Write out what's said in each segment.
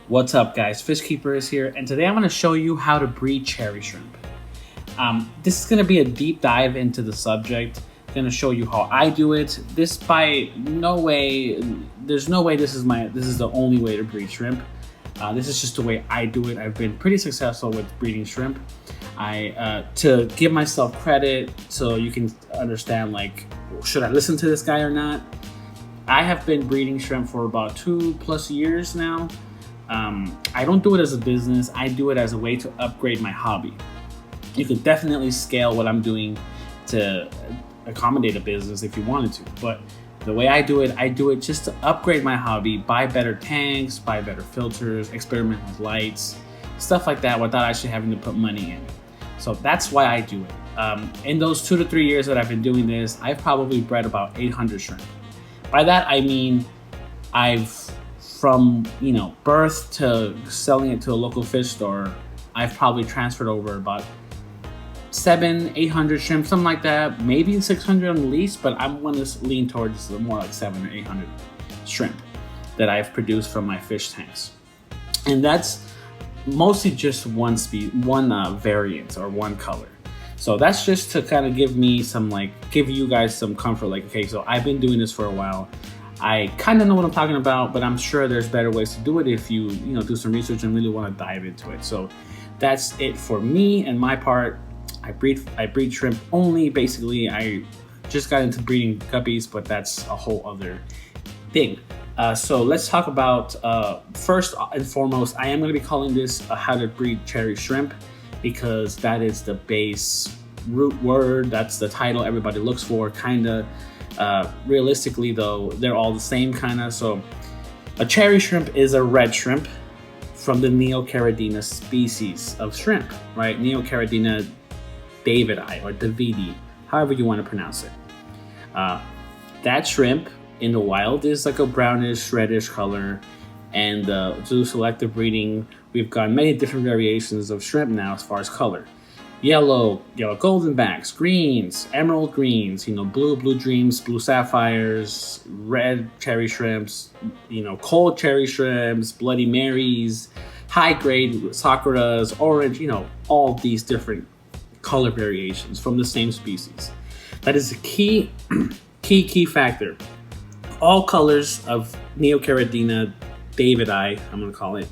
What's up, guys? Fish Keeper is here, and today I'm going to show you how to breed cherry shrimp. This is going to be a deep dive into the subject. I'm going to show you how I do it. There's no way this is the only way to breed shrimp. This is just the way I do it. I've been pretty successful with breeding shrimp. To give myself credit so you can understand, like, should I listen to this guy or not? I have been breeding shrimp for about 2+ years now. I don't do it as a business. I do it as a way to upgrade my hobby. You could definitely scale what I'm doing to accommodate a business if you wanted to. But the way I do it just to upgrade my hobby, buy better tanks, buy better filters, experiment with lights, stuff like that without actually having to put money in. So that's why I do it. In those 2 to 3 years that I've been doing this, I've probably bred about 800 shrimp. By that, I mean from birth to selling it to a local fish store, I've probably transferred over about 700-800 shrimp, something like that, maybe 600 on the least, but I'm going to lean towards more like 700 or 800 shrimp that I've produced from my fish tanks. And that's mostly just one variant or one color. So that's just to kind of give you guys some comfort, like, okay, so I've been doing this for a while. I kind of know what I'm talking about, but I'm sure there's better ways to do it if you do some research and really want to dive into it. So that's it for me and my part. I breed shrimp only. Basically, I just got into breeding guppies, but that's a whole other thing. So let's talk about, first and foremost, I am going to be calling this how to breed cherry shrimp, because that is the base root word. That's the title everybody looks for, kind of. Realistically, though, they're all the same, kind of. So a cherry shrimp is a red shrimp from the Neocaridina species of shrimp, right? Neocaridina davidi or davidi, however you want to pronounce it. That shrimp in the wild is like a brownish, reddish color, and through selective breeding, we've got many different variations of shrimp now as far as color. Yellow goldenbacks, greens, emerald greens, blue dreams, blue sapphires, red cherry shrimps, cold cherry shrimps, Bloody Marys, high grade sakuras, orange, all these different color variations from the same species. That is a key factor. All colors of Neocaridina davidi, I'm going to call it,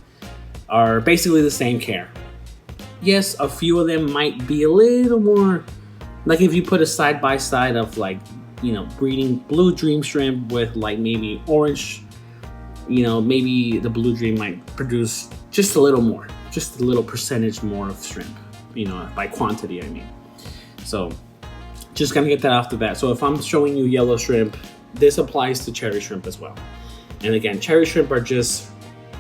are basically the same care. Yes, a few of them might be a little more, like if you put a side by side of breeding blue dream shrimp with like maybe orange, maybe the blue dream might produce just a little percentage more of shrimp, by quantity, I mean. So just gonna get that off the bat. So if I'm showing you yellow shrimp, this applies to cherry shrimp as well. And again, cherry shrimp are just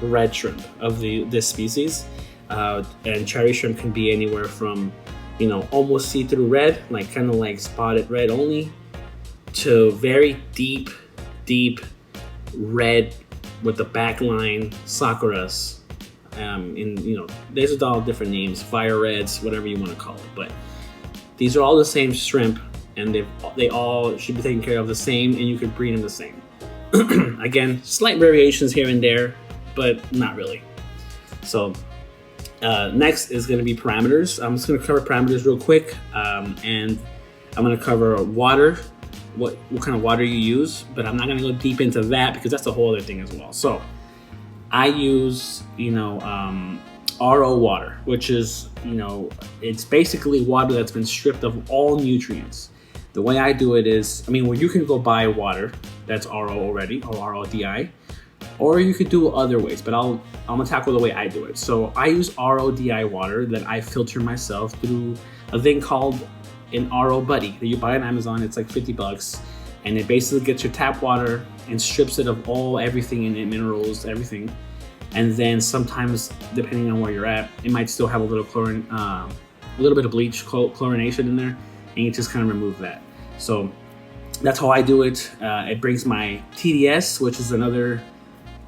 red shrimp of this species. And cherry shrimp can be anywhere from, almost see-through red, like kind of like spotted red only, to very deep red with the back line sakuras. There's all different names, fire reds, whatever you want to call it. But these are all the same shrimp, and they all should be taken care of the same, and you could breed them the same. Again, slight variations here and there, but not really. So next is going to be parameters. I'm just going to cover parameters real quick, and I'm going to cover water, what kind of water you use, but I'm not going to go deep into that because that's a whole other thing as well. So I use RO water, which is it's basically water that's been stripped of all nutrients. The way I do it is, you can go buy water that's RO already, or RODI, or you could do other ways, but I'm gonna tackle the way I do it. So I use RODI water that I filter myself through a thing called an RO Buddy that you buy on Amazon. It's like $50, and it basically gets your tap water and strips it of everything in it, minerals, everything. And then sometimes, depending on where you're at, it might still have a little chlorine, a little bit of bleach, chlorination in there, and you just kind of remove that. So that's how I do it. It brings my TDS, which is another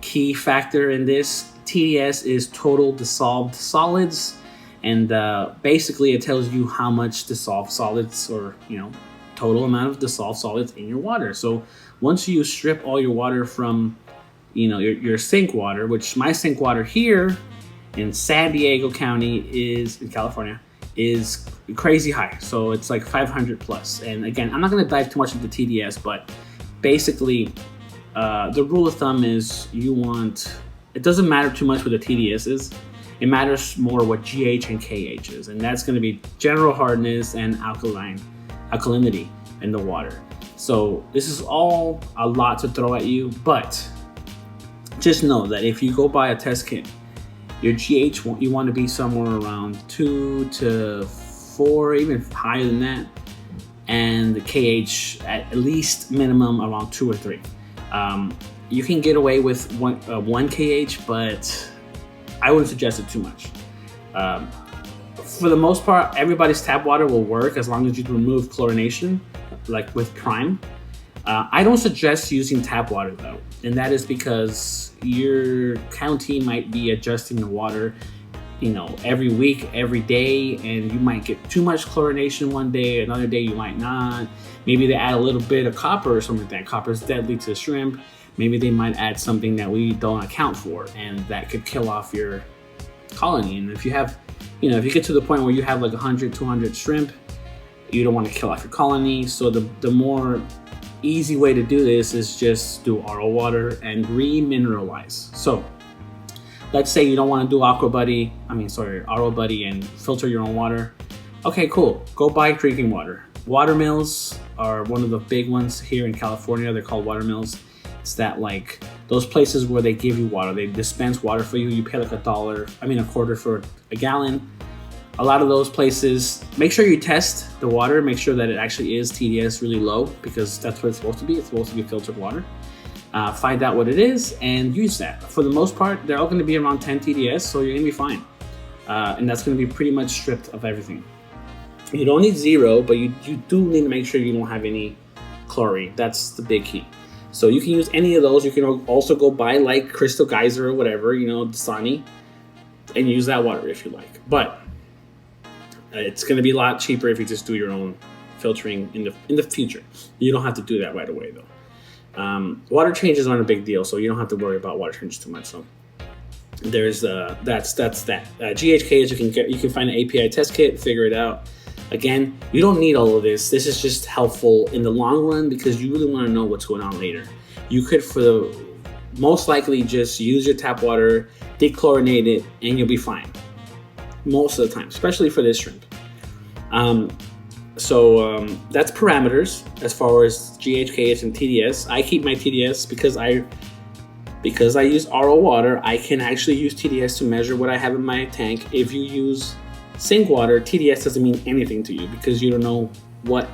key factor in this. TDS is total dissolved solids, and basically it tells you how much dissolved solids, or total amount of dissolved solids in your water. So once you strip all your water from your sink water, which my sink water here in San Diego County is in California is crazy high. So it's like 500 plus. And again, I'm not going to dive too much into TDS, but basically the rule of thumb is it doesn't matter too much what the TDS is. It matters more what GH and KH is. And that's going to be general hardness and alkalinity in the water. So this is all a lot to throw at you, but just know that if you go buy a test kit, your GH, you want to be somewhere around 2 to 4, even higher than that. And the KH at least minimum around 2 or 3. You can get away with 1 KH, but I wouldn't suggest it too much. For the most part, everybody's tap water will work as long as you remove chlorination, like with Prime. I don't suggest using tap water though, and that is because your county might be adjusting the water, every week, every day, and you might get too much chlorination one day, another day you might not. Maybe they add a little bit of copper or something like that. Copper is deadly to shrimp. Maybe they might add something that we don't account for, and that could kill off your colony. And if you have, if you get to the point where you have like 100, 200 shrimp, you don't want to kill off your colony. So the more easy way to do this is just do RO water and remineralize. So let's say you don't want to do RO Buddy and filter your own water. Okay, cool. Go buy drinking water. Water mills are one of the big ones here in California. They're called water mills. It's that like those places where they give you water. They dispense water for you. You pay like a quarter for a gallon. A lot of those places, make sure you test the water, make sure that it actually is TDS really low, because that's what it's supposed to be. It's supposed to be filtered water. Find out what it is and use that. For the most part, they're all going to be around 10 TDS, so you're going to be fine. And that's going to be pretty much stripped of everything. You don't need 0, but you do need to make sure you don't have any chlorine. That's the big key. So you can use any of those. You can also go buy like Crystal Geyser or whatever, Dasani, and use that water if you like. But it's going to be a lot cheaper if you just do your own filtering in the future. You don't have to do that right away though. Water changes aren't a big deal, so you don't have to worry about water changes too much. So there's that's that. GHK you can find an API test kit, figure it out. Again, you don't need all of this. This is just helpful in the long run because you really want to know what's going on later. You could, most likely, just use your tap water, dechlorinate it, and you'll be fine. Most of the time, especially for this shrimp. So that's parameters as far as GH, KH, and TDS. I keep my TDS because I use RO water. I can actually use TDS to measure what I have in my tank. If you use sink water, TDS doesn't mean anything to you because you don't know what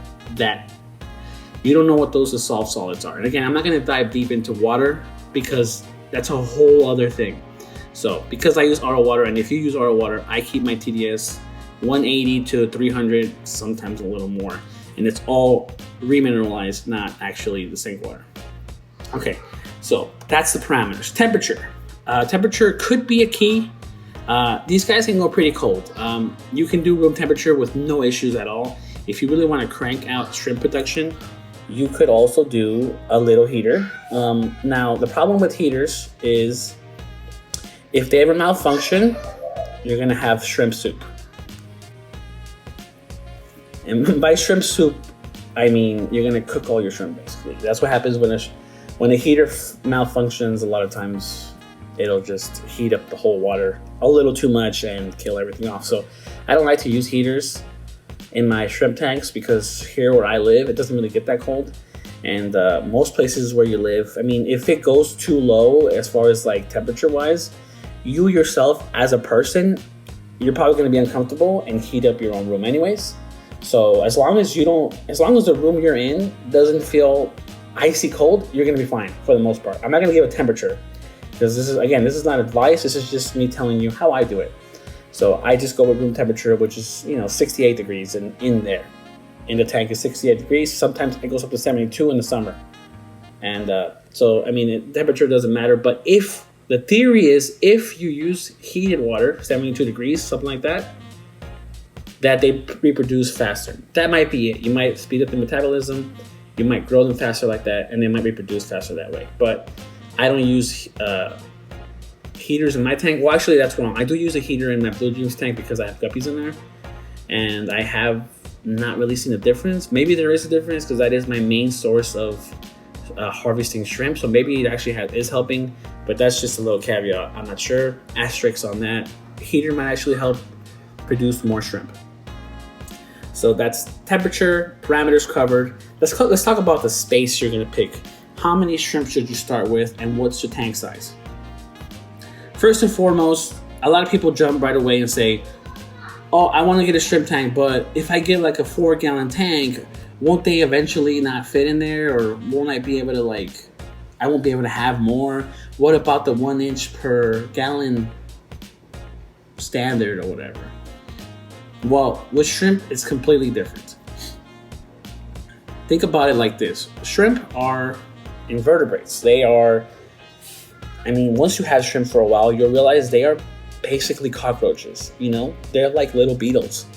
those dissolved solids are. And again, I'm not going to dive deep into water because that's a whole other thing. So because I use RO water, and if you use RO water, I keep my TDS 180 to 300, sometimes a little more. And it's all remineralized, not actually the sink water. Okay, so that's the parameters. Temperature. Temperature could be a key. These guys can go pretty cold. You can do room temperature with no issues at all. If you really want to crank out shrimp production, you could also do a little heater. Now, the problem with heaters is if they ever malfunction, you're going to have shrimp soup. And by shrimp soup, I mean you're going to cook all your shrimp, basically. That's what happens when a heater malfunctions. A lot of times it'll just heat up the whole water a little too much and kill everything off. So I don't like to use heaters in my shrimp tanks because here where I live, it doesn't really get that cold. And most places where you live, I mean, if it goes too low as far as like temperature wise, you yourself as a person, you're probably going to be uncomfortable and heat up your own room anyways. So as long as the room you're in doesn't feel icy cold, you're going to be fine for the most part. I'm not going to give a temperature because this is not advice. This is just me telling you how I do it. So I just go with room temperature, which is 68 degrees, and in there, in the tank is 68 degrees. Sometimes it goes up to 72 in the summer, and so I mean temperature doesn't matter. But if the theory is if you use heated water, 72 degrees, something like that, that they reproduce faster. That might be it. You might speed up the metabolism. You might grow them faster like that, and they might reproduce faster that way. But I don't use heaters in my tank. Well, actually, that's wrong. I do use a heater in my blue jeans tank because I have guppies in there, and I have not really seen a difference. Maybe there is a difference because that is my main source of harvesting shrimp, so maybe it actually is helping, but that's just a little caveat. I'm not sure. Asterisks on that. Heater might actually help produce more shrimp. So that's temperature, parameters covered. Let's talk about the space you're gonna pick. How many shrimp should you start with, and what's your tank size? First and foremost, a lot of people jump right away and say, oh, I want to get a shrimp tank, but if I get like a 4-gallon tank, won't they eventually not fit in there, or won't I be able to I won't be able to have more? What about the 1 inch per gallon standard or whatever? Well, with shrimp, it's completely different. Think about it like this. Shrimp are invertebrates. They are, once you have shrimp for a while, you'll realize they are basically cockroaches. They're like little beetles.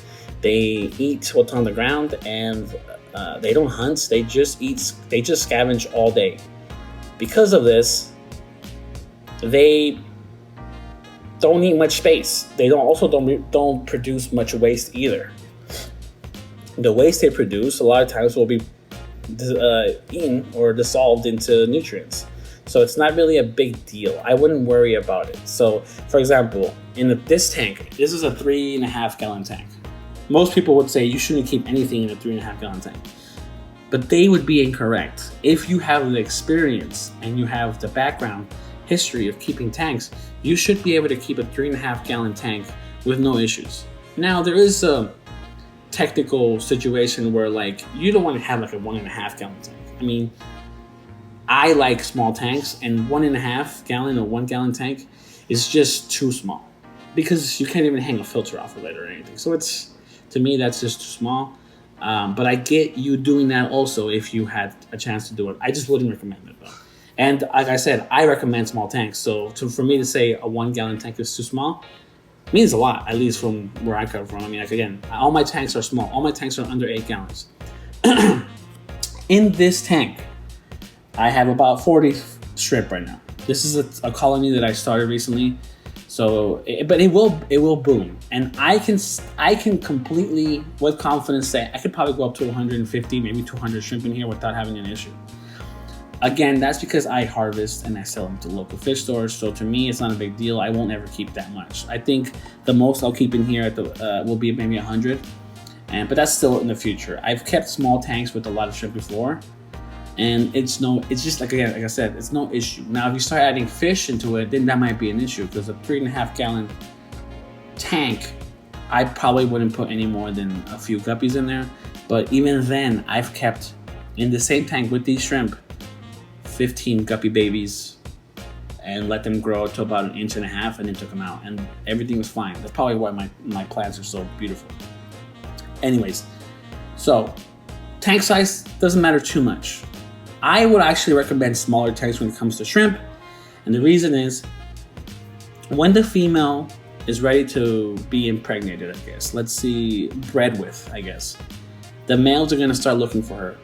They eat what's on the ground, and they don't hunt. They just scavenge all day. Because of this, they don't need much space. They don't produce much waste either. The waste they produce a lot of times will be eaten or dissolved into nutrients. So it's not really a big deal. I wouldn't worry about it. So, for example, in this tank, this is a 3.5-gallon tank. Most people would say you shouldn't keep anything in a 3.5-gallon tank. But they would be incorrect. If you have the experience and you have the background history of keeping tanks, you should be able to keep a 3.5-gallon tank with no issues. Now, there is a technical situation where you don't want to have a 1.5-gallon tank. I like small tanks, and 1.5-gallon or 1-gallon tank is just too small because you can't even hang a filter off of it or anything. So to me, that's just too small. But I get you doing that also if you had a chance to do it. I just wouldn't recommend it though. And like I said, I recommend small tanks. So for me to say a 1-gallon tank is too small means a lot, at least from where I come from. Again, all my tanks are small. All my tanks are under 8 gallons. In this tank, I have about 40 shrimp right now. This is a colony that I started recently. So, but it will boom, and I can completely, with confidence, say I could probably go up to 150, maybe 200 shrimp in here without having an issue. Again, that's because I harvest and I sell them to local fish stores. So to me, it's not a big deal. I won't ever keep that much. I think the most I'll keep in here will be maybe 100, but that's still in the future. I've kept small tanks with a lot of shrimp before. And it's just like I said, it's no issue. Now, if you start adding fish into it, then that might be an issue, because a 3.5-gallon tank, I probably wouldn't put any more than a few guppies in there. But even then, I've kept in the same tank with these shrimp 15 guppy babies and let them grow to about 1.5 inches and then took them out, and everything was fine. That's probably why my plants are so beautiful. Anyways, so tank size doesn't matter too much. I would actually recommend smaller tanks when it comes to shrimp. And the reason is, when the female is ready to be impregnated, I guess, let's see, bred with, I guess, the males are going to start looking for her.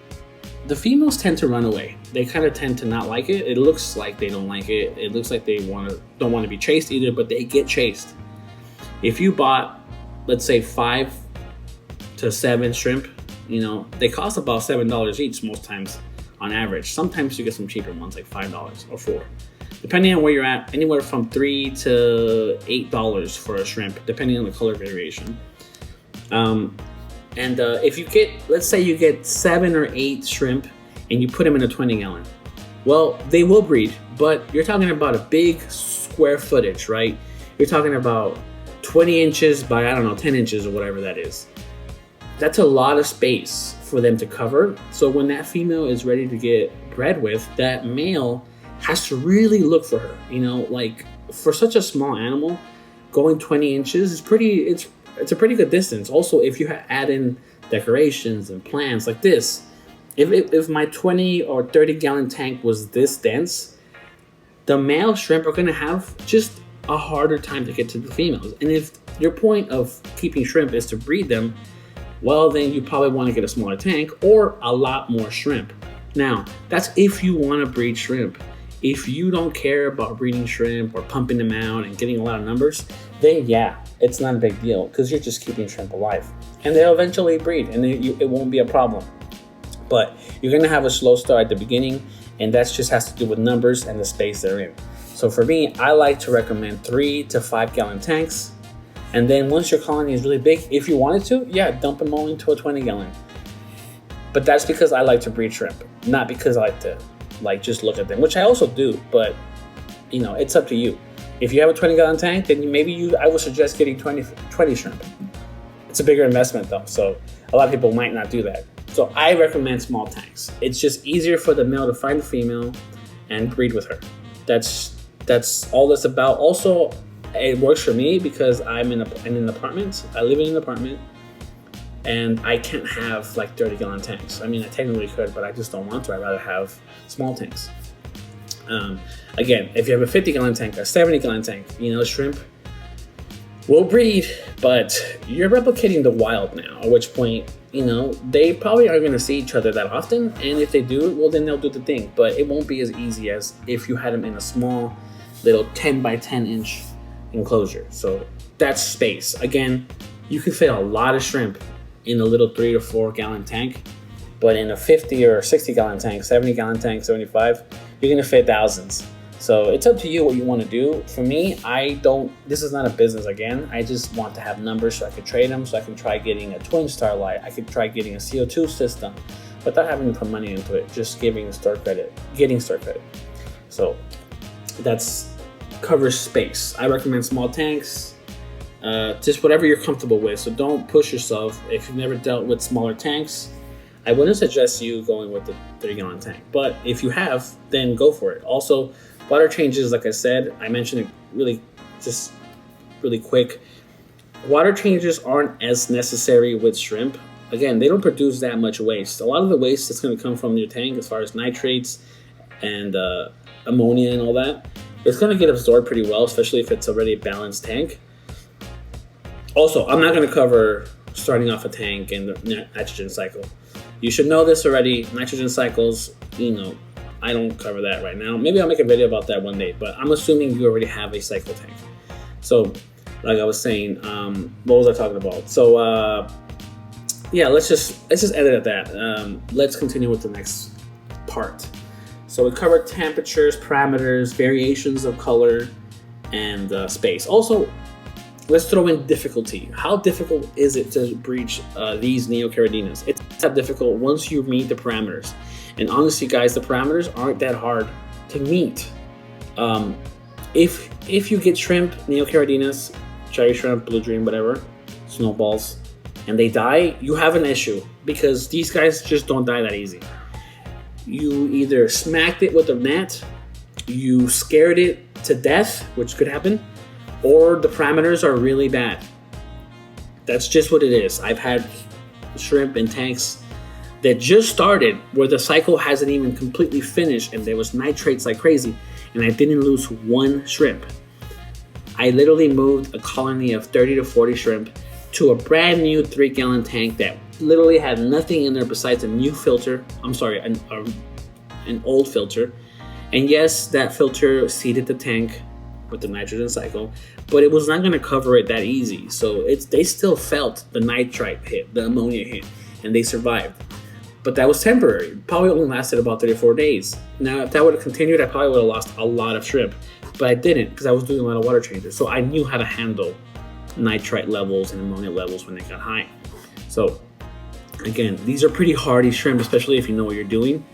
The females tend to run away. They kind of tend to not like it. It looks like they don't like it. It looks like they don't want to be chased either, but they get chased. If you bought, let's say, 5 to 7 shrimp, they cost about $7 each most times. On average. Sometimes you get some cheaper ones like $5 or $4. Depending on where you're at, anywhere from $3 to $8 for a shrimp, depending on the color variation. If you get, let's say you get 7 or 8 shrimp and you put them in a 20-gallon, well, they will breed, but you're talking about a big square footage, right? You're talking about 20 inches by, 10 inches or whatever that is. That's a lot of space for them to cover. So when that female is ready to get bred with, that male has to really look for her. For such a small animal, going 20 inches is it's a pretty good distance. Also, if you add in decorations and plants like this, if my 20 or 30-gallon tank was this dense, the male shrimp are going to have just a harder time to get to the females. And if your point of keeping shrimp is to breed them, well, then you probably want to get a smaller tank or a lot more shrimp. Now, that's if you want to breed shrimp. If you don't care about breeding shrimp or pumping them out and getting a lot of numbers, then yeah, it's not a big deal because you're just keeping shrimp alive. And they'll eventually breed and it won't be a problem. But you're going to have a slow start at the beginning, and that just has to do with numbers and the space they're in. So for me, I like to recommend 3 to 5 gallon tanks. And then once your colony is really big, if you wanted to, yeah, dump them all into a 20 gallon. But that's because I like to breed shrimp, not because I like to just look at them, which I also do, but it's up to you. If you have a 20 gallon tank, then I would suggest getting 20 shrimp. It's a bigger investment though, so a lot of people might not do that. So I recommend small tanks. It's just easier for the male to find the female and breed with her. That's all that's about. Also, it works for me because I'm in an apartment. I live in an apartment, and I can't have 30 gallon tanks. I mean, I technically could, but I just don't want to. I'd rather have small tanks. Again, if you have a 50 gallon tank, a 70 gallon tank, shrimp will breed, but you're replicating the wild now, at which point, they probably aren't going to see each other that often. And if they do, well, then they'll do the thing. But it won't be as easy as if you had them in a small little 10 by 10 inch enclosure. So that's space. Again, you can fit a lot of shrimp in a little 3 to 4 gallon tank, but in a 50 or 60 gallon tank, 70 gallon tank, 75, you're going to fit thousands. So it's up to you what you want to do. For me, this is not a business again. I just want to have numbers so I could trade them, so I can try getting a twin starlight. I could try getting a CO2 system without having to put money into it, just getting store credit. So that's covers space. I recommend small tanks, just whatever you're comfortable with. So don't push yourself. If you've never dealt with smaller tanks, I wouldn't suggest you going with the 3 gallon tank. But if you have, then go for it. Also, water changes, like I said, I mentioned it really quick. Water changes aren't as necessary with shrimp. Again, they don't produce that much waste. A lot of the waste that's going to come from your tank, as far as nitrates and ammonia and all that, it's going to get absorbed pretty well, especially if it's already a balanced tank. Also, I'm not going to cover starting off a tank and the nitrogen cycle. You should know this already. Nitrogen cycles, I don't cover that right now. Maybe I'll make a video about that one day, but I'm assuming you already have a cycle tank. So, like I was saying, what was I talking about? So, yeah, let's just end it at that. Let's continue with the next part. So we covered temperatures, parameters, variations of color, and space. Also, let's throw in difficulty. How difficult is it to breed these Neocaradinas? It's not difficult once you meet the parameters. And honestly, guys, the parameters aren't that hard to meet. If you get shrimp, Neocaradinas, cherry shrimp, blue dream, whatever, snowballs, and they die, you have an issue because these guys just don't die that easy. You either smacked it with a net, you scared it to death, which could happen, or the parameters are really bad. That's just what it is. I've had shrimp in tanks that just started where the cycle hasn't even completely finished and there was nitrates like crazy, and I didn't lose one shrimp. I literally moved a colony of 30 to 40 shrimp to a brand new 3 gallon tank that literally had nothing in there besides a new filter. An old filter. And yes, that filter seeded the tank with the nitrogen cycle, but it was not going to cover it that easy. So they still felt the nitrite hit, the ammonia hit, and they survived. But that was temporary. It probably only lasted about 34 days. Now, if that would have continued, I probably would have lost a lot of shrimp. But I didn't because I was doing a lot of water changes. So I knew how to handle nitrite levels and ammonia levels when they got high. So again, these are pretty hardy shrimp, especially if you know what you're doing.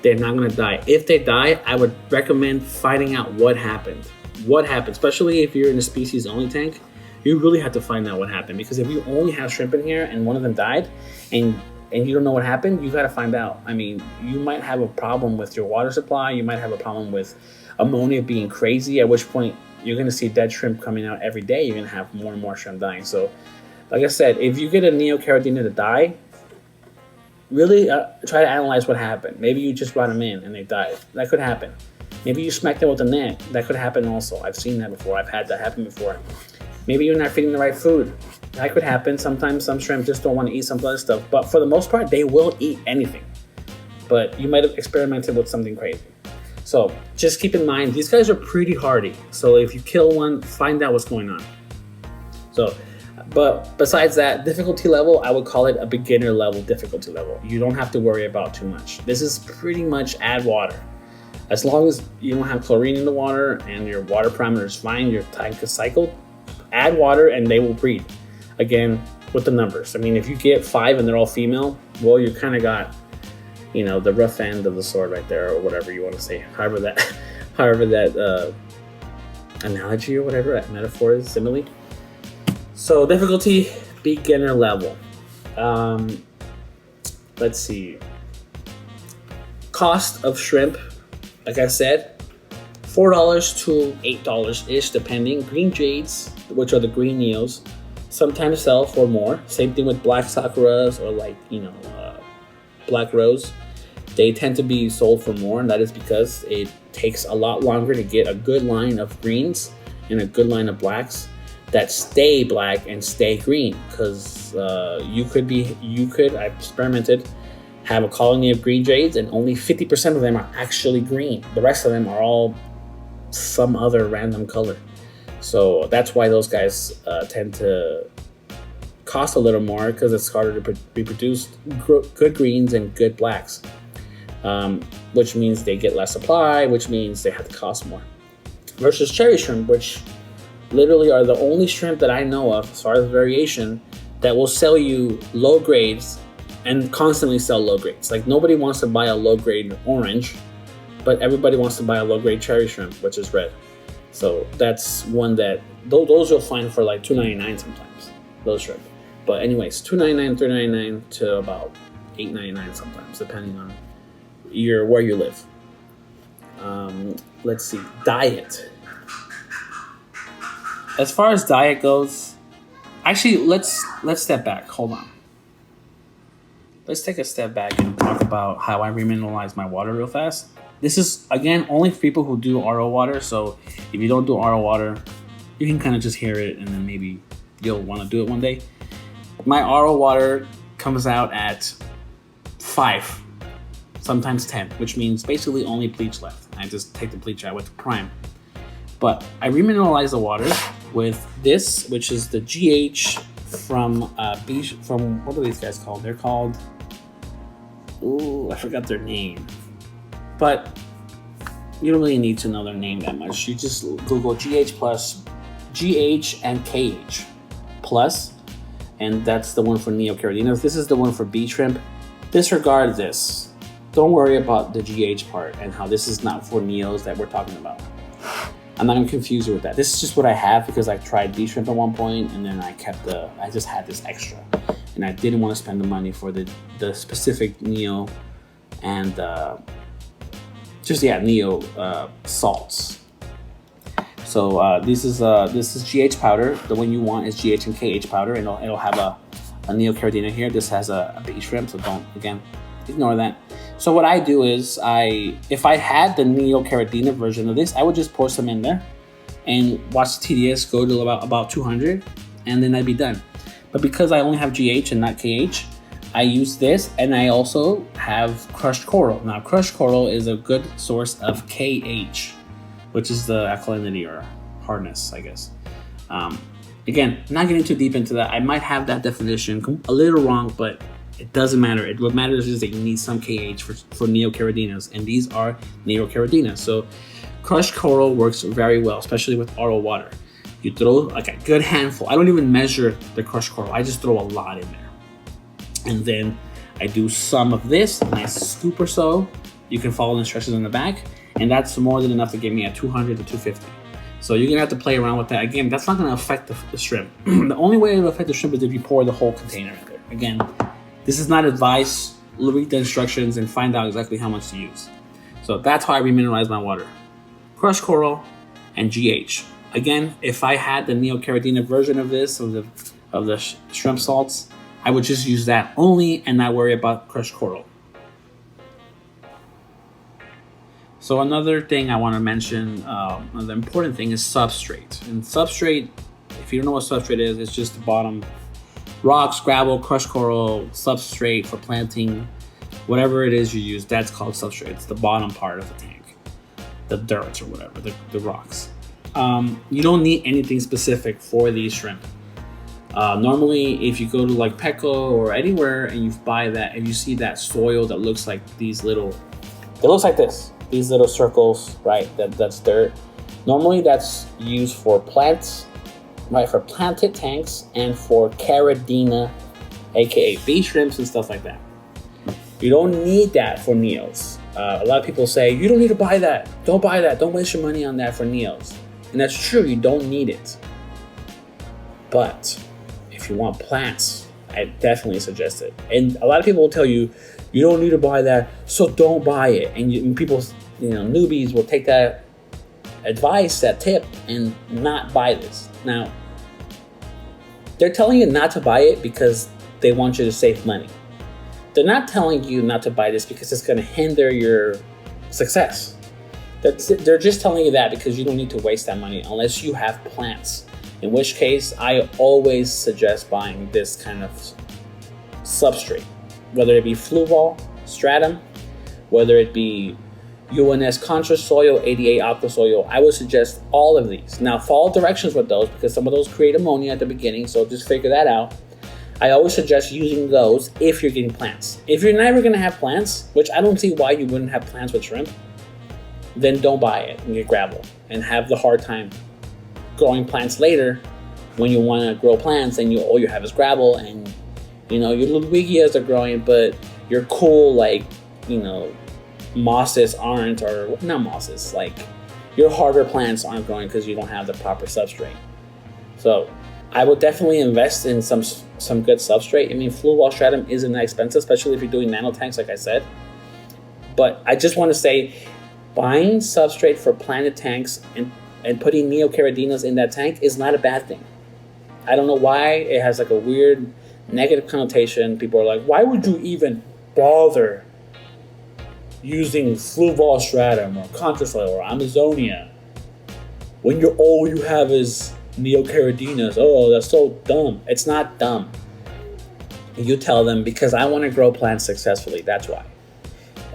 They're not going to die. If they die, I would recommend finding out what happened. What happened, especially if you're in a species only tank, you really have to find out what happened, because if you only have shrimp in here and one of them died and you don't know what happened, you got to find out. I mean, you might have a problem with your water supply. You might have a problem with ammonia being crazy, at which point you're going to see dead shrimp coming out every day. You're going to have more and more shrimp dying. So, like I said, if you get a Neocaradina to die, really try to analyze what happened. Maybe you just brought them in and they died. That could happen. Maybe you smacked them with a net. That could happen also. I've seen that before. I've had that happen before. Maybe you're not feeding the right food. That could happen. Sometimes some shrimp just don't want to eat some other stuff. But for the most part, they will eat anything. But you might have experimented with something crazy. So just keep in mind, these guys are pretty hardy. So if you kill one, find out what's going on. So, but besides that, difficulty level, I would call it a beginner level difficulty level. You don't have to worry about too much. This is pretty much add water. As long as you don't have chlorine in the water and your water parameter is fine, your tank is cycled, add water and they will breed. Again, with the numbers. I mean, if you get 5 and they're all female, well, you kind of got, you know, the rough end of the sword right there, or whatever you want to say. However that analogy or whatever, that metaphor is, simile. So difficulty, beginner level. Let's see. Cost of shrimp, like I said, $4 to $8-ish, depending. Green jades, which are the green neos, sometimes sell for more. Same thing with black sakuras or like, you know, black rose. They tend to be sold for more, and that is because it takes a lot longer to get a good line of greens and a good line of blacks that stay black and stay green. Because I've experimented, have a colony of green jades and only 50% of them are actually green. The rest of them are all some other random color. So that's why those guys tend to cost a little more, because it's harder to reproduce good greens and good blacks, which means they get less supply, which means they have to cost more. Versus cherry shrimp, which literally are the only shrimp that I know of, as far as variation, that will sell you low grades and constantly sell low grades. Like, nobody wants to buy a low grade orange, but everybody wants to buy a low grade cherry shrimp, which is red. So that's one that those you'll find for like $2.99 sometimes, those shrimp. But anyways, $2.99, $3.99 to about $8.99 sometimes, depending on where you live. Let's see, diet. As far as diet goes, actually, let's step back. Hold on. Let's take a step back and talk about how I remineralize my water real fast. This is, again, only for people who do RO water. So if you don't do RO water, you can kind of just hear it and then maybe you'll want to do it one day. My RO water comes out at 5, sometimes 10, which means basically only bleach left. I just take the bleach out with the prime. But I remineralize the water with this, which is the GH from what are these guys called? They're called, I forgot their name. But you don't really need to know their name that much. You just Google GH plus, GH and KH plus, and that's the one for neocaradinas. This is the one for bee shrimp. Disregard this. Don't worry about the GH part and how this is not for neos that we're talking about. I'm not gonna confuse you with that. This is just what I have because I tried bee shrimp at one point, and then I just had this extra, and I didn't want to spend the money for the specific neo and neo salts. So this is GH powder. The one you want is GH and KH powder, and it'll have a neocaridina here. This has a bee shrimp, so don't, again, ignore that. So what I do is, if I had the neocaridina version of this, I would just pour some in there and watch the TDS go to about 200, and then I'd be done. But because I only have GH and not KH, I use this, and I also have crushed coral. Now, crushed coral is a good source of KH, which is the alkalinity or hardness, I guess. Again, not getting too deep into that. I might have that definition a little wrong, but it doesn't matter. What matters is that you need some KH for neocaradinas, and these are neocaradinas. So crushed coral works very well, especially with RO water. You throw like a good handful. I don't even measure the crushed coral. I just throw a lot in there. And then I do some of this, a nice scoop or so. You can follow the instructions in the back, and that's more than enough to get me at 200 to 250. So you're gonna have to play around with that. Again, that's not gonna affect the shrimp. The only way it will affect the shrimp is if you pour the whole container in there. Again, this is not advice. Read the instructions and find out exactly how much to use. So that's how I remineralize my water. Crushed coral and GH. Again, if I had the neocaridina version of this, of the shrimp salts, I would just use that only and not worry about crushed coral. So another thing I want to mention, the important thing is substrate. And substrate, if you don't know what substrate is, it's just the bottom. Rocks, gravel, crushed coral, substrate for planting, whatever it is you use, that's called substrate. It's the bottom part of the tank. the dirt or whatever, the rocks. You don't need anything specific for these shrimp. Normally, if you go to like Petco or anywhere and you buy that, and you see that soil that looks like these little, it looks like this, these little circles, right? That's dirt. Normally, that's used for plants, right? For planted tanks and for Caridina, aka bee shrimps and stuff like that. You don't need that for neos. A lot of people say you don't need to buy that. Don't buy that. Don't waste your money on that for neos. And that's true. You don't need it. But if you want plants, I definitely suggest it. And a lot of people will tell you, you don't need to buy that, so don't buy it. And people, newbies will take that advice, that tip, and not buy this. Now, they're telling you not to buy it because they want you to save money. They're not telling you not to buy this because it's going to hinder your success. They're just telling you that because you don't need to waste that money unless you have plants. In which case, I always suggest buying this kind of substrate, whether it be Fluval, Stratum, whether it be UNS Contra Soil, 88 Aqua Soil. I would suggest all of these. Now, follow directions with those because some of those create ammonia at the beginning, so just figure that out. I always suggest using those if you're getting plants. If you're never going to have plants, which I don't see why you wouldn't have plants with shrimp, then don't buy it and get gravel and have the hard time growing plants later when you want to grow plants and all you have is gravel and your little Wigias are growing, but your cool mosses aren't, or not mosses, like your harder plants aren't growing because you don't have the proper substrate. So I would definitely invest in some good substrate. I mean, Fluval Stratum isn't that expensive, especially if you're doing nano tanks, like I said. But I just want to say, buying substrate for planted tanks and putting neocaradinas in that tank is not a bad thing. I don't know why it has like a weird negative connotation. People are like, why would you even bother using Fluval Stratum or Contrasoil or Amazonia when all you have is neocaradinas? Oh, that's so dumb. It's not dumb. You tell them, because I want to grow plants successfully. That's why.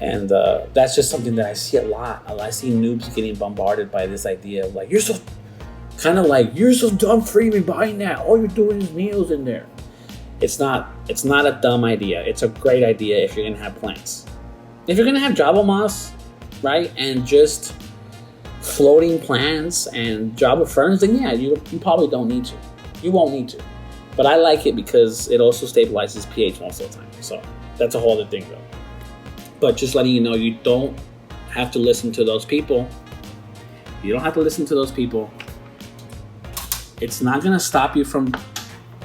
And that's just something that I see a lot. I see noobs getting bombarded by this idea of like, you're so dumb for even buying that. All you're doing is neos in there. It's not a dumb idea. It's a great idea if you're gonna have plants. If you're gonna have Java moss, right, and just floating plants and Java ferns, then yeah, you probably don't need to. You won't need to. But I like it because it also stabilizes pH most of the time. So that's a whole other thing though. But just letting you know, you don't have to listen to those people. You don't have to listen to those people. It's not gonna stop you from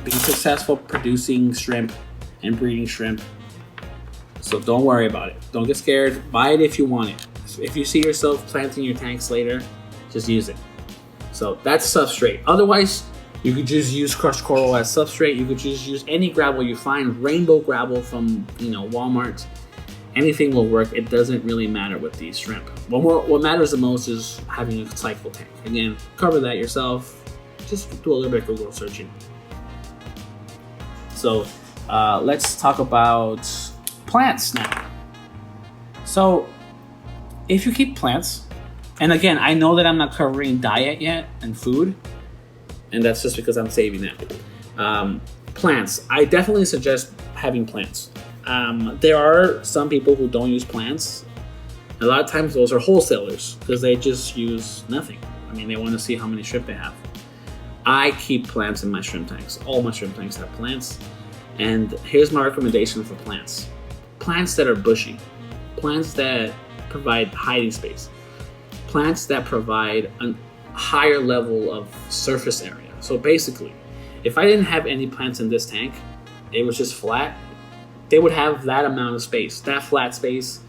being successful producing shrimp and breeding shrimp. So don't worry about it. Don't get scared. Buy it if you want it. If you see yourself planting your tanks later, just use it. So that's substrate. Otherwise, you could just use crushed coral as substrate. You could just use any gravel you find, rainbow gravel from Walmart. Anything will work. It doesn't really matter with these shrimp. What matters the most is having a cycle tank. Again, cover that yourself. Just do a little bit of Google searching. So let's talk about plants now. So if you keep plants, and again, I know that I'm not covering diet yet and food, and that's just because I'm saving that. Plants, I definitely suggest having plants. There are some people who don't use plants. A lot of times those are wholesalers because they just use nothing. I mean, they want to see how many shrimp they have. I keep plants in my shrimp tanks. All my shrimp tanks have plants. And here's my recommendation for plants. Plants that are bushy. Plants that provide hiding space. Plants that provide a higher level of surface area. So basically, if I didn't have any plants in this tank, it was just flat, they would have that amount of space, that flat space,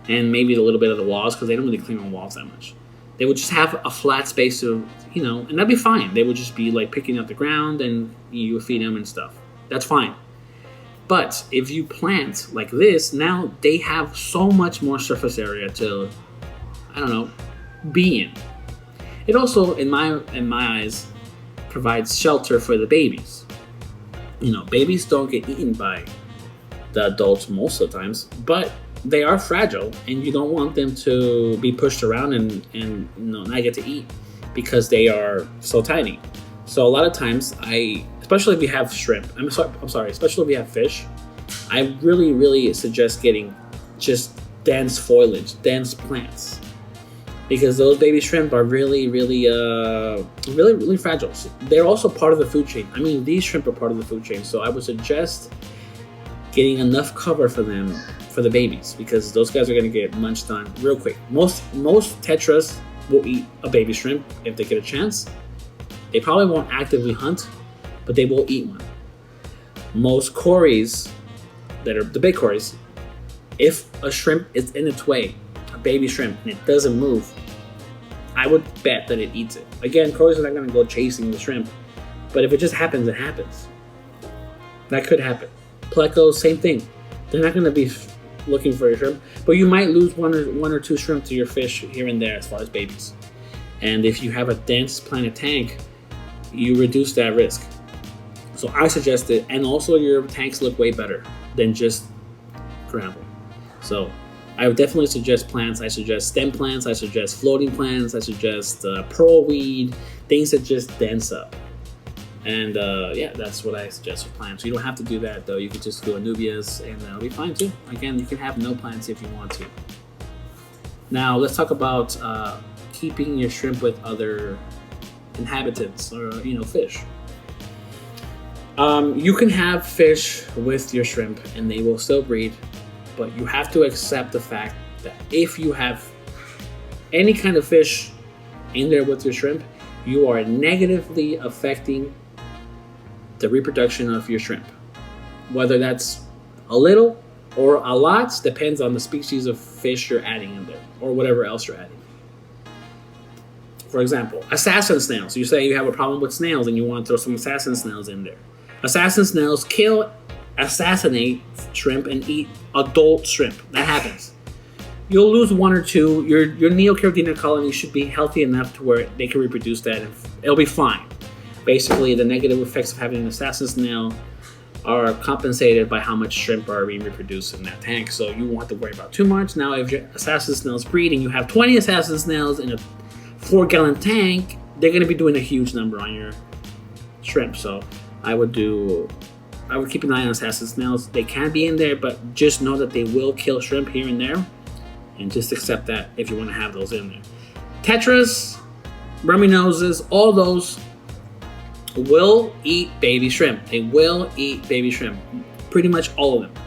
and maybe a little bit of the walls, because they don't really clean on walls that much. They would just have a flat space to, and that'd be fine. They would just be like picking up the ground and you would feed them and stuff. That's fine. But if you plant like this, now they have so much more surface area to, be in. It also, in my eyes, provides shelter for the babies. Babies don't get eaten by the adults most of the times, but they are fragile, and you don't want them to be pushed around and not get to eat because they are so tiny. So a lot of times, especially if you have shrimp, especially if you have fish, I really suggest getting just dense foliage, dense plants, because those baby shrimp are really fragile. They're also part of the food chain. I mean, these shrimp are part of the food chain, so I would suggest getting enough cover for them, for the babies, because those guys are going to get munched on real quick. Most tetras will eat a baby shrimp if they get a chance. They probably won't actively hunt, but they will eat one. Most cories, that are the big cories, if a shrimp is in its way, a baby shrimp, and it doesn't move, I would bet that it eats it. Again, cories are not going to go chasing the shrimp, but if it just happens, it happens. That could happen. Plecos, same thing. They're not going to be looking for your shrimp, but you might lose one or two shrimp to your fish here and there as far as babies. And if you have a dense planted tank, you reduce that risk. So I suggest it, and also your tanks look way better than just gravel. So I would definitely suggest plants. I suggest stem plants. I suggest floating plants. I suggest pearlweed, things that just dense up. And yeah, that's what I suggest for plants. You don't have to do that though. You can just do anubias, and that'll be fine too. Again, you can have no plants if you want to. Now let's talk about keeping your shrimp with other inhabitants or fish. You can have fish with your shrimp and they will still breed, but you have to accept the fact that if you have any kind of fish in there with your shrimp, you are negatively affecting the reproduction of your shrimp. Whether that's a little or a lot, depends on the species of fish you're adding in there or whatever else you're adding. For example, assassin snails. You say you have a problem with snails and you want to throw some assassin snails in there. Assassin snails assassinate shrimp and eat adult shrimp. That happens. You'll lose one or two. Your Neocaridina colony should be healthy enough to where they can reproduce that, and it'll be fine. Basically, the negative effects of having an assassin snail are compensated by how much shrimp are being reproduced in that tank, so you won't have to worry about too much. Now, if your assassin snails breed and you have 20 assassin snails in a 4-gallon tank, they're going to be doing a huge number on your shrimp. So I would keep an eye on assassin snails. They can be in there, but just know that they will kill shrimp here and there, and just accept that if you want to have those in there. Tetras, rummy noses, all those will eat baby shrimp. They will eat baby shrimp. Pretty much all of them.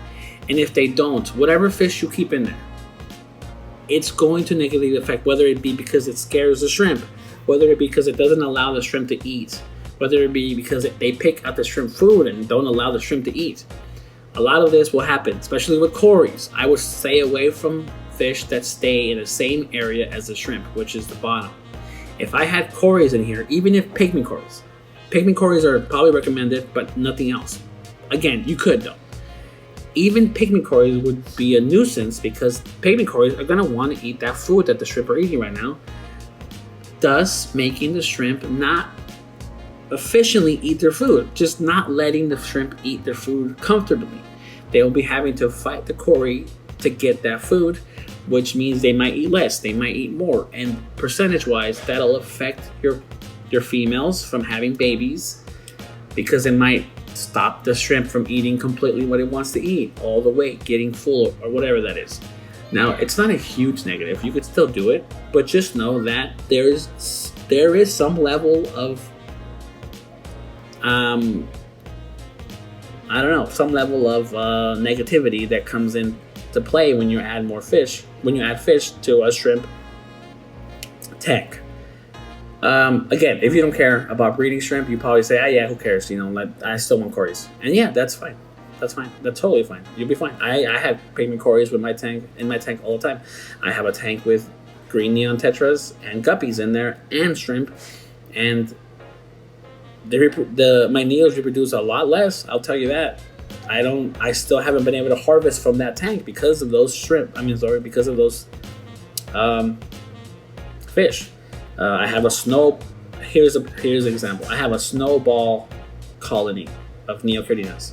And if they don't, whatever fish you keep in there, it's going to negatively affect, whether it be because it scares the shrimp, whether it be because it doesn't allow the shrimp to eat, whether it be because they pick out the shrimp food and don't allow the shrimp to eat. A lot of this will happen, especially with cories. I would stay away from fish that stay in the same area as the shrimp, which is the bottom. If I had cories in here, even if pygmy cories are probably recommended, but nothing else. Again, you could though. Even pygmy cories would be a nuisance because pygmy cories are going to want to eat that food that the shrimp are eating right now, thus making the shrimp not efficiently eat their food, just not letting the shrimp eat their food comfortably. They will be having to fight the cory to get that food, which means they might eat less, they might eat more, and percentage-wise, that'll affect your females from having babies, because it might stop the shrimp from eating completely what it wants to eat, all the way, getting full or whatever that is. Now, it's not a huge negative. You could still do it, but just know that there is some level of some level of negativity that comes into play when you add fish to a shrimp tank. Again, if you don't care about breeding shrimp, you probably say, yeah, who cares? I still want cories. And yeah, that's fine. That's fine. That's totally fine. You'll be fine. I have pygmy cories in my tank all the time. I have a tank with green neon tetras and guppies in there and shrimp, and my neos reproduce a lot less. I'll tell you that. I still haven't been able to harvest from that tank because of those shrimp. Because of those fish. I have here's an example. I have a snowball colony of Neocaridina.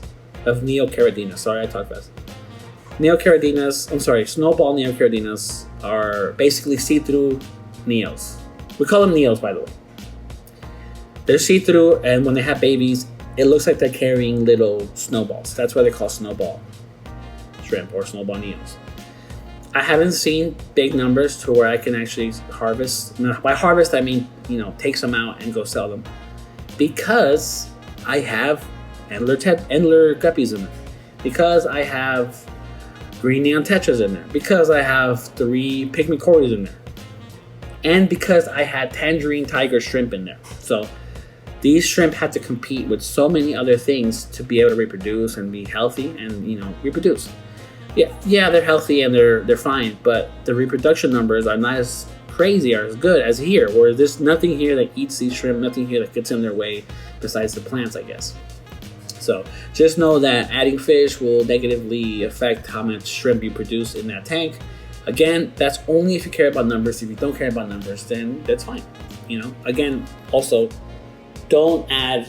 Sorry, I talk fast. snowball neocardinas are basically see-through neos. We call them neos, by the way. They're see-through, and when they have babies, it looks like they're carrying little snowballs. That's why they call snowball shrimp or snowball neos. I haven't seen big numbers to where I can actually harvest. By harvest, I mean, take some out and go sell them, because I have antler guppies in there, because I have green neon tetras in there, because I have 3 pygmy cories in there, and because I had tangerine tiger shrimp in there. So these shrimp had to compete with so many other things to be able to reproduce and be healthy and reproduce. Yeah, they're healthy and they're fine, but the reproduction numbers are not as crazy or as good as here, where there's nothing here that eats these shrimp, nothing here that gets in their way besides the plants, I guess. So just know that adding fish will negatively affect how much shrimp you produce in that tank. Again, that's only if you care about numbers. If you don't care about numbers, then that's fine. Again, also, don't add,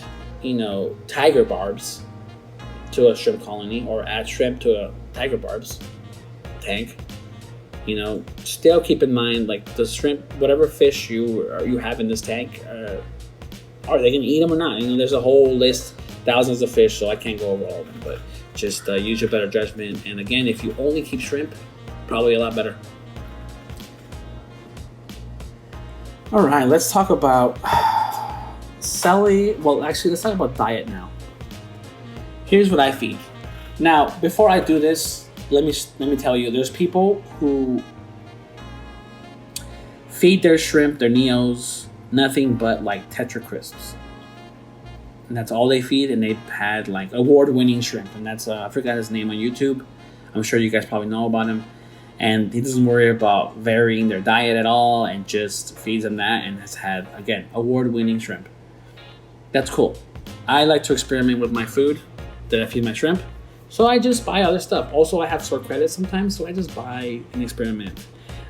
tiger barbs to a shrimp colony, or add shrimp to a tiger barbs tank. Still keep in mind, like, the shrimp, whatever fish you have in this tank, are they gonna eat them or not? There's a whole list, thousands of fish, so I can't go over all of them, but just use your better judgment. And again, if you only keep shrimp, probably a lot better. All right, let's talk about let's talk about diet now. Here's what I feed. Now, before I do this, let me tell you, there's people who feed their shrimp, their neos, nothing but like Tetra Crisps. And that's all they feed, and they've had like award-winning shrimp. And that's I forgot his name on YouTube. I'm sure you guys probably know about him. And he doesn't worry about varying their diet at all, and just feeds them that, and has had, again, award-winning shrimp. That's cool. I like to experiment with my food that I feed my shrimp, so I just buy other stuff. Also, I have store credit sometimes, so I just buy and experiment.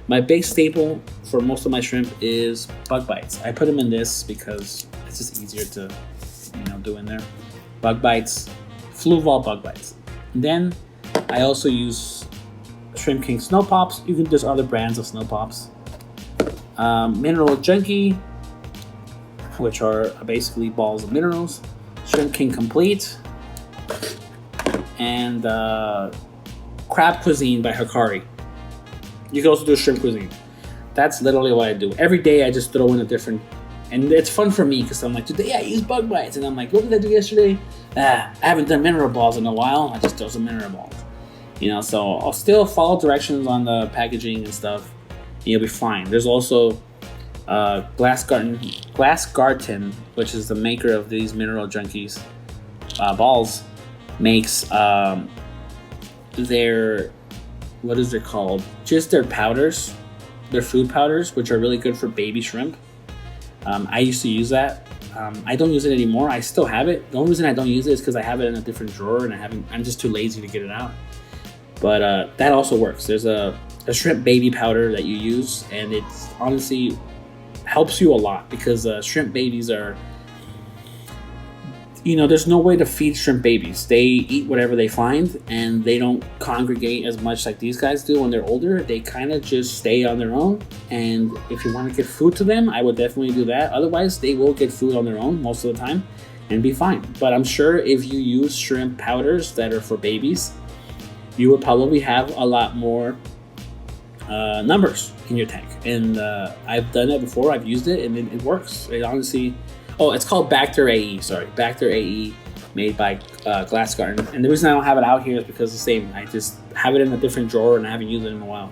My big staple for most of my shrimp is bug bites. I put them in this because it's just easier to do in there. Bug bites, Fluval bug bites. And then I also use Shrimp King Snow Pops. There's other brands of Snow Pops. Mineral Junkie, which are basically balls of minerals. Shrimp King Complete. And Crab Cuisine by Hikari. You can also do Shrimp Cuisine. That's literally what I do. Every day I just throw in a different, and it's fun for me because I'm like, today I use bug bites, and I'm like, what did I do yesterday? I haven't done mineral balls in a while. I just throw some mineral balls. So I'll still follow directions on the packaging and stuff. You'll be fine. There's also Glass Garden, which is the maker of these Mineral Junkies balls, makes their, what is it called? Just their powders, their food powders, which are really good for baby shrimp. I used to use that. I don't use it anymore. I still have it. The only reason I don't use it is because I have it in a different drawer, and I'm just too lazy to get it out. But that also works. There's a shrimp baby powder that you use, and it honestly helps you a lot, because shrimp babies are, there's no way to feed shrimp babies. They eat whatever they find, and they don't congregate as much like these guys do when they're older. They kind of just stay on their own, and if you want to get food to them, I would definitely do that. Otherwise, they will get food on their own most of the time and be fine. But I'm sure if you use shrimp powders that are for babies, you would probably have a lot more numbers in your tank. And I've done it before. I've used it, and it works. It honestly... Oh, it's called Bacter AE. Sorry, Bacter AE, made by Glass Garden. And the reason I don't have it out here is because it's the same. I just have it in a different drawer, and I haven't used it in a while.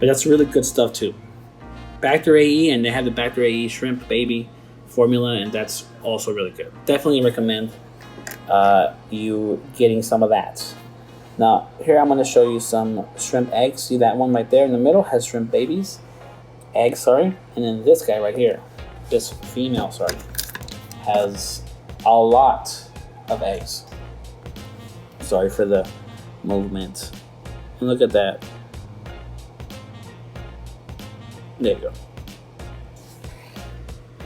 But that's really good stuff too. Bacter AE, and they have the Bacter AE Shrimp Baby formula, and that's also really good. Definitely recommend you getting some of that. Now, here I'm going to show you some shrimp eggs. See that one right there in the middle has shrimp babies. Eggs, sorry. And then this guy right here, this female, sorry, has a lot of eggs. Sorry for the movement. And look at that. There you go.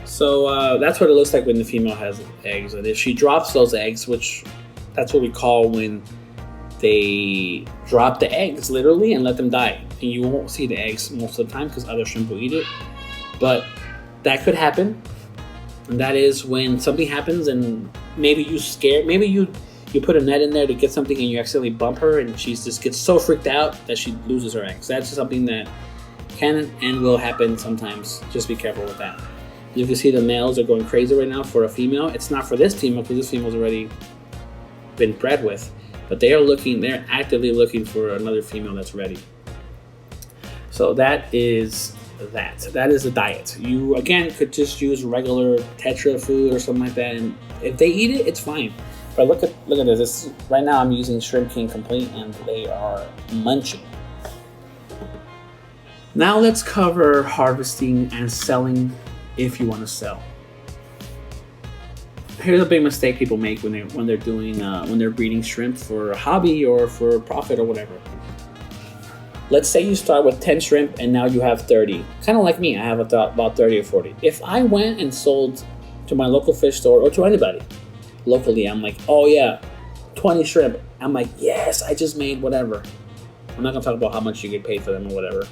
So that's what it looks like when the female has eggs. And if she drops those eggs, which that's what we call when they drop the eggs literally and let them die. And you won't see the eggs most of the time because other shrimp will eat it. But that could happen. And that is when something happens and maybe you scare, maybe you put a net in there to get something and you accidentally bump her and she just gets so freaked out that she loses her eggs. That's something that can and will happen sometimes. Just be careful with that. You can see the males are going crazy right now for a female. It's not for this female because this female's already been bred with. But they're actively looking for another female that's ready. So that is that. That is the diet. You, again, could just use regular Tetra food or something like that. And if they eat it, it's fine. But look at this. Right now I'm using Shrimp King Complete and they are munching. Now let's cover harvesting and selling if you want to sell. Here's a big mistake people make when they're breeding shrimp for a hobby or for profit or whatever. Let's say you start with 10 shrimp and now you have 30. Kind of like me, I have about 30 or 40. If I went and sold to my local fish store or to anybody locally, I'm like, oh yeah, 20 shrimp. I'm like, yes, I just made whatever. I'm not gonna talk about how much you get paid for them or whatever,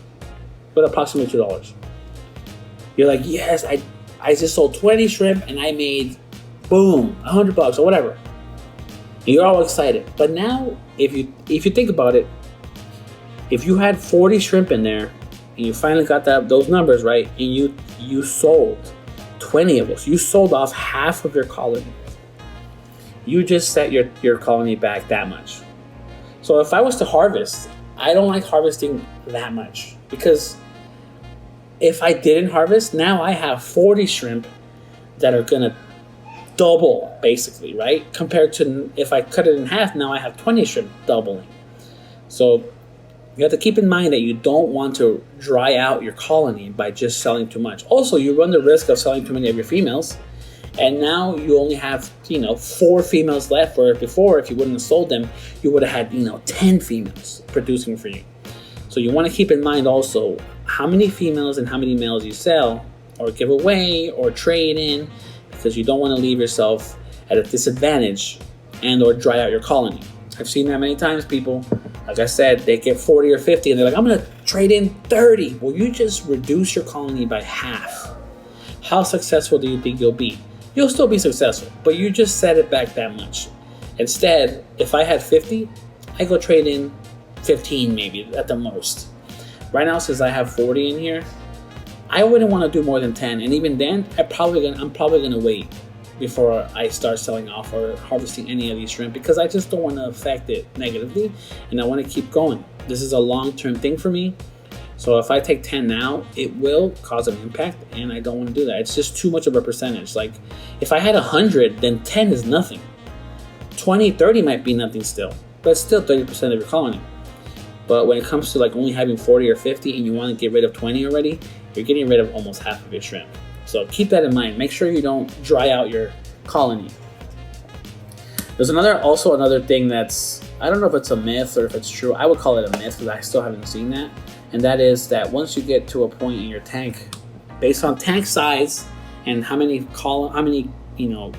but approximately $2. You're like, yes, I just sold 20 shrimp and I made, boom, $100 or whatever. And you're all excited. But now, if you think about it, if you had 40 shrimp in there and you finally got those numbers right, and you sold 20 of those, you sold off half of your colony. You just set your colony back that much. So if I was to harvest, I don't like harvesting that much because if I didn't harvest, now I have 40 shrimp that are gonna double basically, right? Compared to if I cut it in half, now I have 20 shrimp doubling. So you have to keep in mind that you don't want to dry out your colony by just selling too much. Also, you run the risk of selling too many of your females, and now you only have 4 females left. Where before, if you wouldn't have sold them, you would have had 10 females producing for you. So you want to keep in mind also how many females and how many males you sell or give away or trade in, because you don't want to leave yourself at a disadvantage and or dry out your colony. I've seen that many times. People, like I said, they get 40 or 50 and they're like, I'm gonna trade in 30. Well, you just reduce your colony by half. How successful do you think you'll be? You'll still be successful, but you just set it back that much. Instead, if I had 50, I go trade in 15 maybe at the most. Right now, since I have 40 in here, I wouldn't want to do more than 10, and even then, I'm probably gonna wait before I start selling off or harvesting any of these shrimp because I just don't want to affect it negatively, and I want to keep going. This is a long-term thing for me, so if I take 10 now, it will cause an impact, and I don't want to do that. It's just too much of a percentage. Like, if I had 100, then 10 is nothing. 20, 30 might be nothing still, but it's still 30% of your colony. But when it comes to like only having 40 or 50 and you want to get rid of 20 already, you're getting rid of almost half of your shrimp. So keep that in mind. Make sure you don't dry out your colony. There's also another thing that's, I don't know if it's a myth or if it's true. I would call it a myth because I still haven't seen that. And that is that once you get to a point in your tank, based on tank size and how many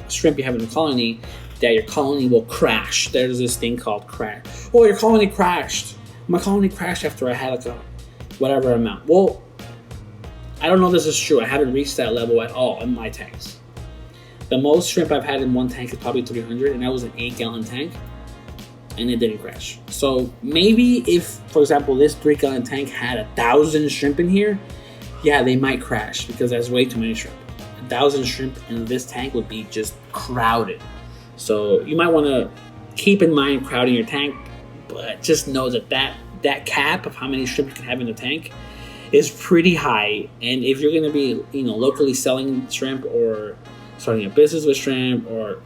shrimp you have in the colony, that your colony will crash. There's this thing called crash. Oh, your colony crashed. My colony crashed after I had like a whatever amount. Well, I don't know if this is true. I haven't reached that level at all in my tanks. The most shrimp I've had in one tank is probably 300, and that was an 8-gallon tank, and it didn't crash. So maybe if, for example, this 3-gallon tank had 1,000 shrimp in here, yeah, they might crash because that's way too many shrimp. 1,000 shrimp in this tank would be just crowded. So you might want to keep in mind crowding your tank, but just know that cap of how many shrimp you can have in the tank is pretty high. And if you're going to be locally selling shrimp or starting a business with shrimp or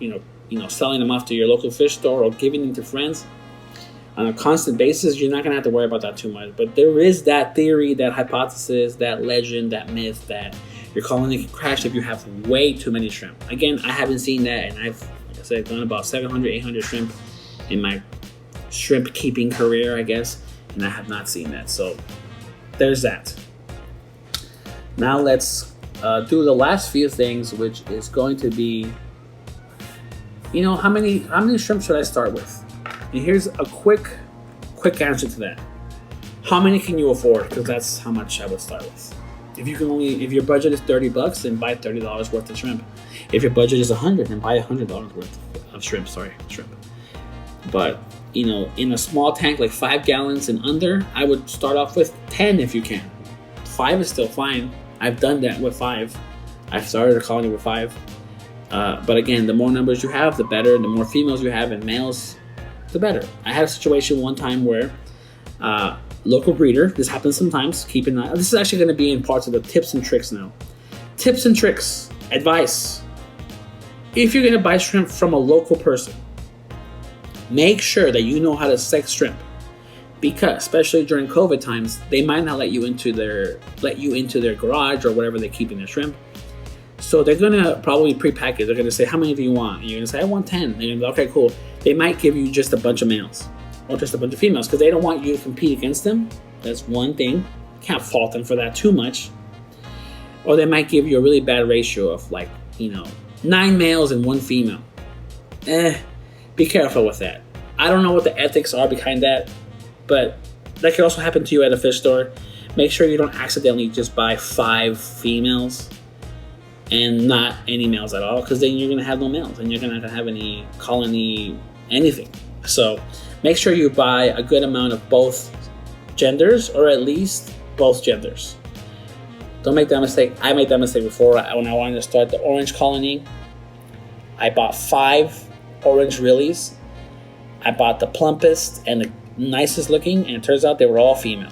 selling them off to your local fish store or giving them to friends on a constant basis, you're not going to have to worry about that too much. But there is that theory, that hypothesis, that legend, that myth that your colony can crash if you have way too many shrimp. Again, I haven't seen that, and I've, like I said, done about 700, 800 shrimp in my shrimp keeping career, I guess, and I have not seen that. So there's that. Now let's do the last few things, which is going to be, how many shrimp should I start with? And here's a quick answer to that. How many can you afford? Because that's how much I would start with. If your budget is $30, then buy $30 worth of shrimp. If your budget is $100, then buy $100 worth of shrimp. But in a small tank like 5 gallons and under, I would start off with 10 if you can. 5 is still fine. I've done that with 5. I've started a colony with 5. But again, the more numbers you have, the better. The more females you have and males, the better. I had a situation one time where local breeder, this happens sometimes, keep an eye. This is actually going to be in parts of the tips and tricks now. Tips and tricks, advice. If you're going to buy shrimp from a local person, make sure that you know how to sex shrimp. Because especially during COVID times, they might not let you into their garage or whatever they're keeping their shrimp. So they're gonna probably pre-package. They're gonna say, how many do you want? And you're gonna say, I want 10. And you're gonna be, okay, cool. They might give you just a bunch of males or just a bunch of females because they don't want you to compete against them. That's one thing. Can't fault them for that too much. Or they might give you a really bad ratio of 9 males and 1 female. Be careful with that. I don't know what the ethics are behind that, but that could also happen to you at a fish store. Make sure you don't accidentally just buy 5 females and not any males at all, because then you're going to have no males and you're not going to have any colony, anything. So make sure you buy a good amount of both genders, or at least both genders. Don't make that mistake. I made that mistake before. When I wanted to start the orange colony, I bought 5 orange realies. I bought the plumpest and the nicest looking, and it turns out they were all female.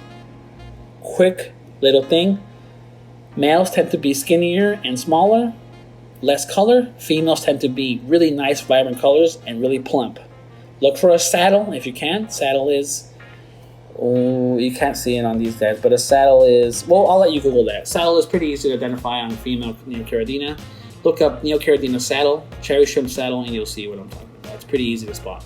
Quick little thing. Males tend to be skinnier and smaller, less color. Females tend to be really nice, vibrant colors and really plump. Look for a saddle if you can. Saddle is, you can't see it on these guys, but a saddle is, well, I'll let you Google that. Saddle is pretty easy to identify on female Neocaridina. Look up Neocaridina saddle, cherry shrimp saddle, and you'll see what I'm talking about. It's pretty easy to spot.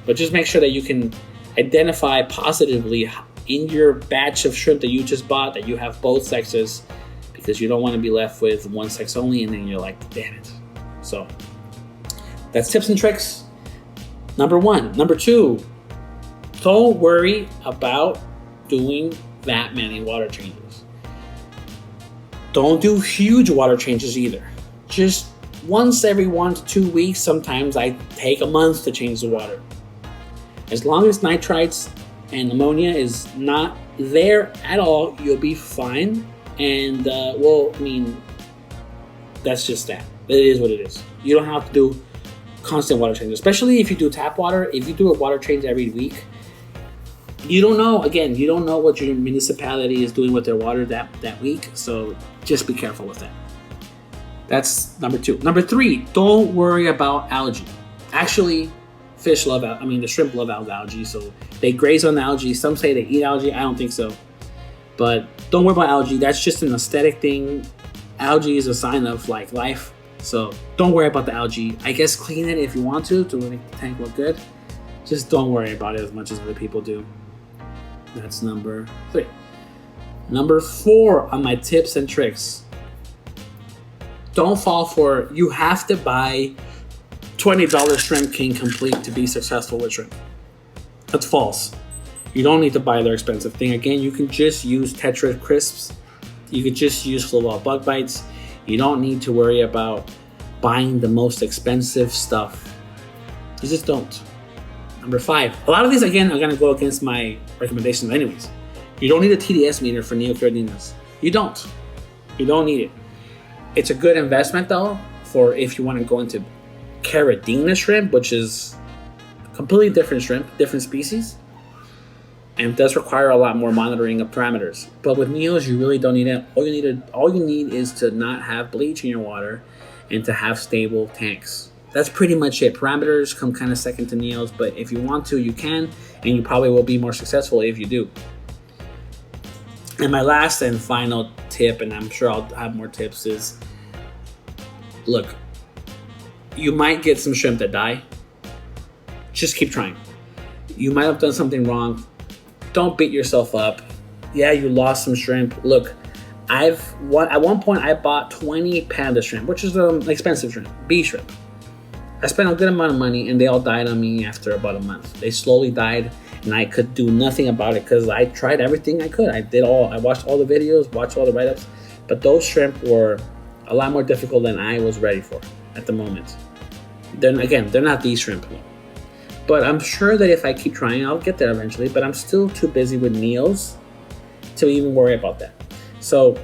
But just make sure that you can identify positively in your batch of shrimp that you just bought that you have both sexes, because you don't want to be left with one sex only and then you're like, damn it. So that's tips and tricks. Number 1. Number 2, don't worry about doing that many water changes. Don't do huge water changes either. Just once every 1 to 2 weeks. Sometimes I take a month to change the water. As long as nitrites and ammonia is not there at all, you'll be fine. And that's just that. It is what it is. You don't have to do constant water changes, especially if you do tap water. If you do a water change every week, you don't know what your municipality is doing with their water that week. So just be careful with that. That's number 2. Number 3, don't worry about algae. Actually, the shrimp love algae, so they graze on algae. Some say they eat algae. I don't think so. But don't worry about algae. That's just an aesthetic thing. Algae is a sign of life. So don't worry about the algae. I guess clean it if you want to make the tank look good. Just don't worry about it as much as other people do. That's number 3. Number 4 on my tips and tricks. Don't fall for, you have to buy $20 Shrimp King Complete to be successful with shrimp. That's false. You don't need to buy their expensive thing. Again, you can just use Tetra Crisps. You can just use Flaval Bug Bites. You don't need to worry about buying the most expensive stuff. You just don't. Number 5. A lot of these, again, are going to go against my recommendations anyways. You don't need a TDS meter for Neocardinas. You don't. You don't need it. It's a good investment, though, for if you want to go into Caridina shrimp, which is a completely different shrimp, different species. And it does require a lot more monitoring of parameters. But with Neos, you really don't need it. All you need is to not have bleach in your water and to have stable tanks. That's pretty much it. Parameters come kind of second to Neos, but if you want to, you can, and you probably will be more successful if you do. And my last and final tip, and I'm sure I'll have more tips, is look, you might get some shrimp that die. Just keep trying. You might have done something wrong. Don't beat yourself up. Yeah, you lost some shrimp. Look, at one point I bought 20 panda shrimp, which is an expensive shrimp, B shrimp. I spent a good amount of money, and they all died on me after about a month. They slowly died, and I could do nothing about it because I tried everything I could. I watched all the videos, watched all the write-ups, but those shrimp were a lot more difficult than I was ready for at the moment. They're not these shrimp. But I'm sure that if I keep trying, I'll get there eventually. But I'm still too busy with meals to even worry about that. So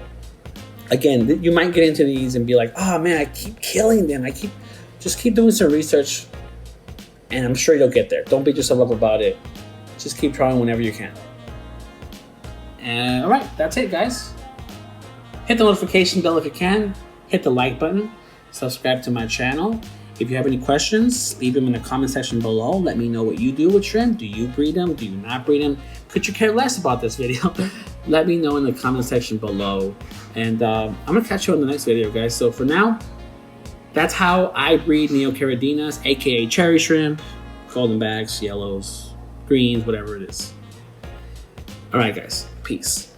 again, you might get into these and be like, oh man, I keep killing them. Just keep doing some research, and I'm sure you'll get there. Don't beat yourself up about it. Just keep trying whenever you can. And all right, that's it, guys. Hit the notification bell if you can. Hit the like button. Subscribe to my channel. If you have any questions, leave them in the comment section below. Let me know what you do with shrimp. Do you breed them? Do you not breed them? Could you care less about this video? Let me know in the comment section below. And I'm going to catch you on the next video, guys. So for now, that's how I breed Neocaradinas, aka cherry shrimp, golden backs, yellows, greens, whatever it is. All right, guys. Peace.